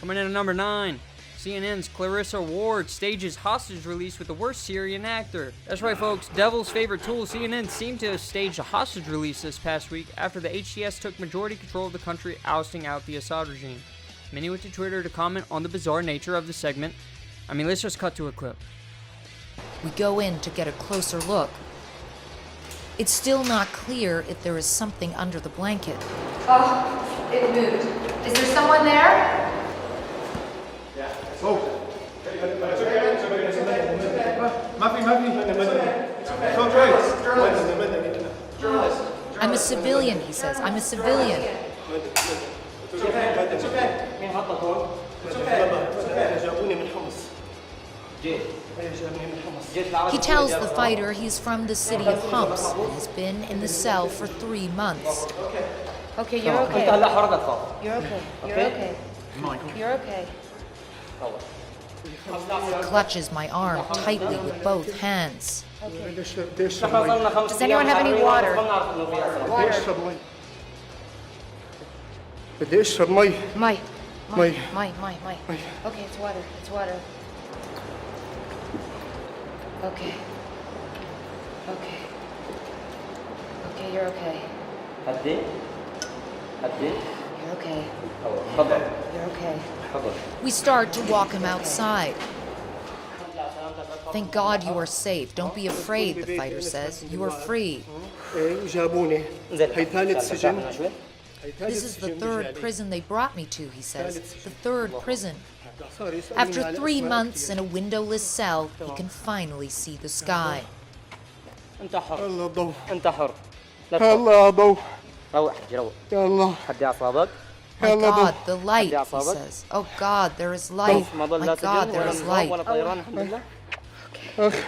Coming in at number 9, CNN's Clarrisa Ward stages hostage release with the worst Syrian actor. That's right, folks. Devil's favorite tool, CNN, seemed to have staged a hostage release this past week after the HTS took majority control of the country, ousting out the Assad regime. Many went to Twitter to comment on the bizarre nature of the segment. Let's just cut to a clip. We go in to get a closer look. It's still not clear if there is something under the blanket. Oh, it moved. Is there someone there? I'm a civilian, he says. I'm a civilian. He tells the fighter he's from the city of Homs and has been in the cell for 3 months. Okay, you're okay. You're okay. You're okay. You're okay. He clutches my arm tightly with both hands. Okay. Does anyone have any water? Water. بدي اشرب مي. مي. مي. Okay, it's water. It's water. Okay. Okay. Okay, you're okay. You're okay. You're okay. We start to walk him outside. Thank God you are safe. Don't be afraid, the fighter says. You are free. جابوني. هي ثالث سجن. This is the 3rd prison they brought me to, he says. The 3rd prison. After 3 months in a windowless cell, he can finally see the sky. الله ضوء. الله ضوء. يا الله. My God, the light, he says. Oh God, there is light. My God, there is light. Okay.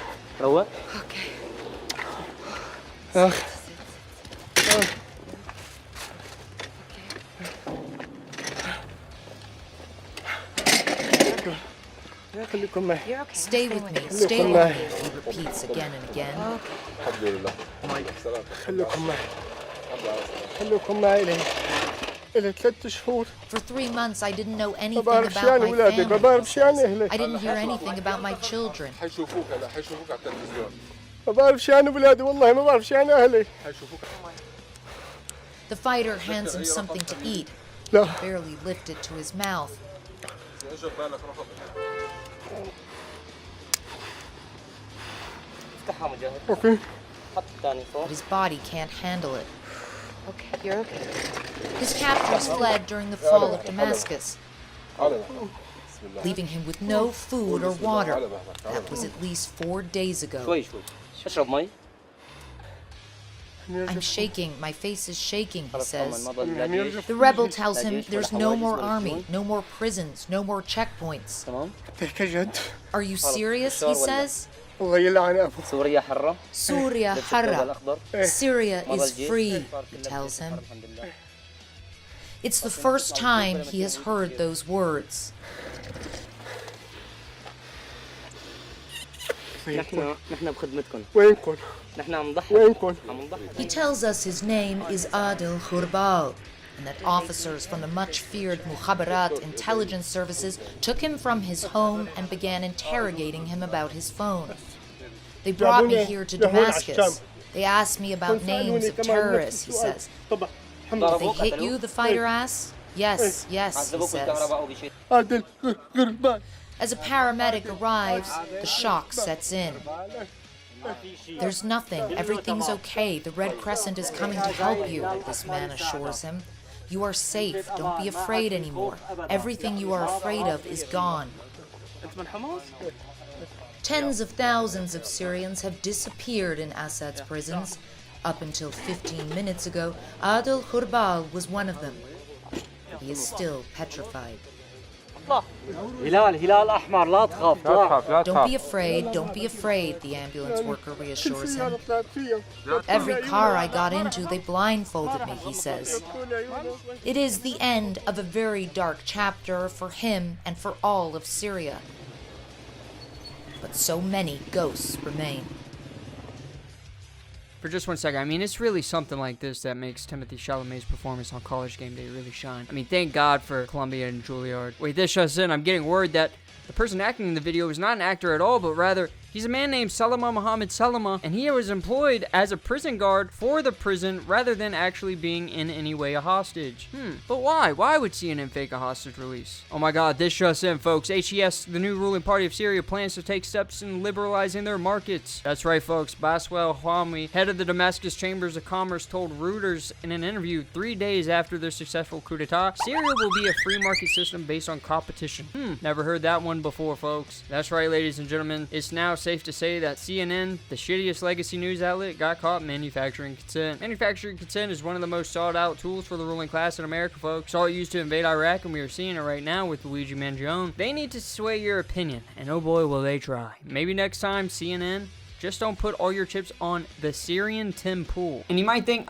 خليكم معي. You're okay. Stay with me, stay with me, he repeats again and again. خليكم معي. خليكم معي إلى 3 شهور. For 3 months, I didn't know anything ما بعرف about شو عن my أولادك، ما family. بعرف شو عن أهلك. I didn't hear anything about my children. حيشوفوك هلا حيشوفوك على التلفزيون. ما بعرف شو عن أولادي والله ما بعرف شو عن أهلي. حيشوفوك. The fighter hands him something to eat. لا. He barely lifted to his mouth. اجر بالك رفض. افتحها مجاهد. أوكي. حط الثاني فوق. But his body can't handle it. Okay, you're okay. His captors fled during the fall of Damascus, leaving him with no food or water. That was at least 4 days ago. شوي شوي. اشرب مي. I'm shaking. My face is shaking, he says. ما ضل لا جيش. The rebel tells him there's no more army, no more prisons, no more checkpoints. تمام. تحكي جد. Are you serious, he says? الله يلعن أبو. سوريا حرة. Surya Harra. الأخضر. Syria is free, he tells him. It's the first time he has heard those words. نحن بخدمتكم. وينكم؟ نحن عم نضحي. وينكم؟ عم نضحي. He tells us his name is Adil Khurbal, and that officers from the much-feared Mukhabarat intelligence services took him from his home and began interrogating him about his phone. They brought me here to Damascus. They asked me about names of terrorists, he says. Did they hit you, the fighter asks. Yes, yes, he says. عادل غربان. As a paramedic arrives, the shock sets in. There's nothing. Everything's okay. The Red Crescent is coming to help you, this man assures him. You are safe. Don't be afraid anymore. Everything you are afraid of is gone. Tens of thousands of Syrians have disappeared in Assad's prisons. Up until 15 minutes ago, Adil Khurbal was one of them. He is still petrified. هلال أحمر لا تخاف. Don't be afraid, don't be afraid, the ambulance worker reassures him. Every car I got into, they blindfolded me, he says. It is the end of a very dark chapter for him and for all of Syria. But so many ghosts remain. for just 1 second. I mean, it's really something like this that makes Timothée Chalamet's performance on College Game Day really shine. I mean, thank God for Columbia and Juilliard. Wait, this just in, I'm getting word that the person acting in the video is not an actor at all, but rather he's a man named Salama Muhammad Salama, and he was employed as a prison guard for the prison rather than actually being in any way a hostage. But why? Why would CNN fake a hostage release? Oh my God, this just in, folks. HES, the new ruling party of Syria, plans to take steps in liberalizing their markets. That's right, folks. Baswell Hwami, head of the Damascus Chambers of Commerce, told Reuters in an interview 3 days after their successful coup d'etat, Syria will be a free market system based on competition. Never heard that one before, folks. That's right, ladies and gentlemen. It's now safe to say that CNN, the shittiest legacy news outlet, got caught manufacturing consent. Manufacturing consent is one of the most sought out tools for the ruling class in America, folks. Saw it used to invade Iraq, and we are seeing it right now with Luigi Mangione. They need to sway your opinion, and oh boy will they try. Maybe next time, CNN, just don't put all your chips on the Syrian Tim Pool. And you might think,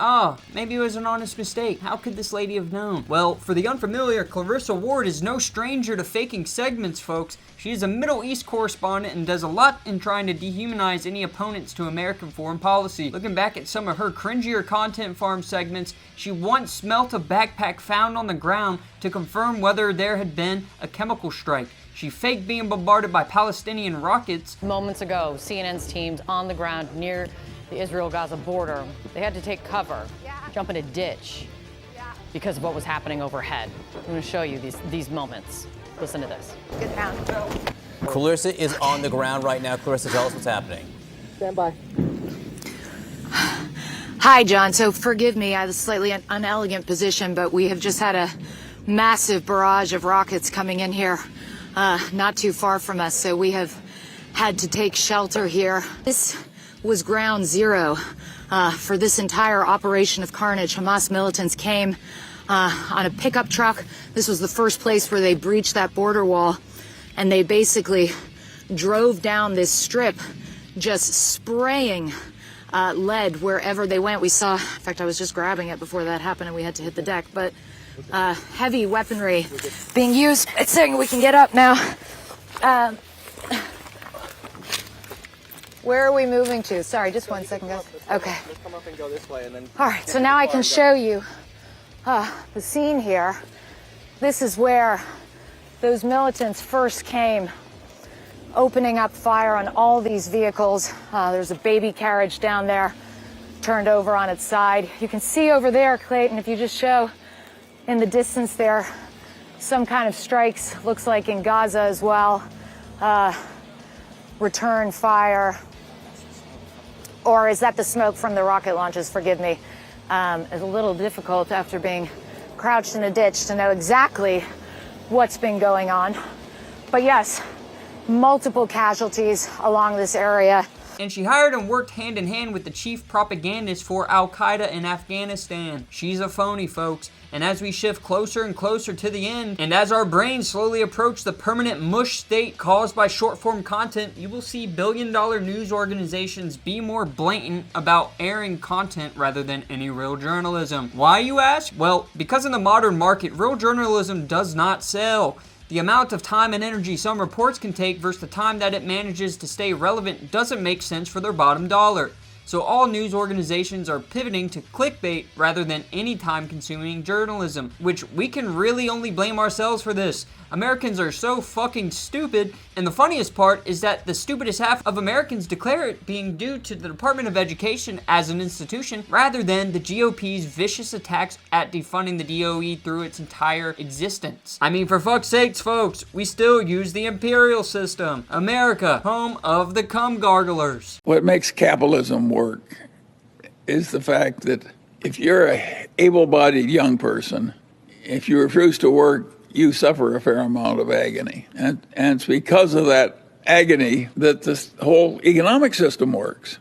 maybe it was an honest mistake. How could this lady have known? Well, for the unfamiliar, Clarrisa Ward is no stranger to faking segments, folks. She is a Middle East correspondent and does a lot in trying to dehumanize any opponents to American foreign policy. Looking back at some of her cringier content farm segments, she once smelt a backpack found on the ground to confirm whether there had been a chemical strike. She faked being bombarded by Palestinian rockets. Moments ago, CNN's teams on the ground near the Israel-Gaza border, they had to take cover, jump in a ditch because of what was happening overhead. I'm going to show you these moments. Listen to this. Get down. Clarrisa is on the ground right now. Clarrisa, tell us what's happening. Stand by. Hi, John. So forgive me, I have a slightly unelegant position, but we have just had a massive barrage of rockets coming in here, not too far from us, so we have had to take shelter here. This was ground zero for this entire operation of carnage. Hamas militants came on a pickup truck. This was the first place where they breached that border wall, and they basically drove down this strip, just spraying lead wherever they went. We saw, in fact, I was just grabbing it before that happened and we had to hit the deck, but heavy weaponry being used. It's saying we can get up now. Where are we moving to? Sorry, just 1 second, guys. Okay. Let's come up and go this way and then... All right, so now I can show you the scene here. This is where those militants first came, opening up fire on all these vehicles. There's a baby carriage down there, turned over on its side. You can see over there, Clayton, if you just show in the distance there, some kind of strikes, looks like in Gaza as well. Return fire. Or is that the smoke from the rocket launches? Forgive me. It's a little difficult after being crouched in a ditch to know exactly what's been going on. But yes, multiple casualties along this area. And she hired and worked hand in hand with the chief propagandist for Al-Qaeda in Afghanistan. She's a phony, folks. And as we shift closer and closer to the end, and as our brains slowly approach the permanent mush state caused by short-form content, you will see billion-dollar news organizations be more blatant about airing content rather than any real journalism. Why, you ask? Well, because in the modern market, real journalism does not sell. The amount of time and energy some reports can take versus the time that it manages to stay relevant doesn't make sense for their bottom dollar. So all news organizations are pivoting to clickbait rather than any time-consuming journalism, which we can really only blame ourselves for this. Americans are so fucking stupid, and the funniest part is that the stupidest half of Americans declare it being due to the Department of Education as an institution rather than the GOP's vicious attacks at defunding the DOE through its entire existence. I mean, for fuck's sakes, folks, we still use the imperial system. America, home of the cum garglers. What makes capitalism work is the fact that if you're an able-bodied young person, if you refuse to work, you suffer a fair amount of agony. And it's because of that agony that this whole economic system works.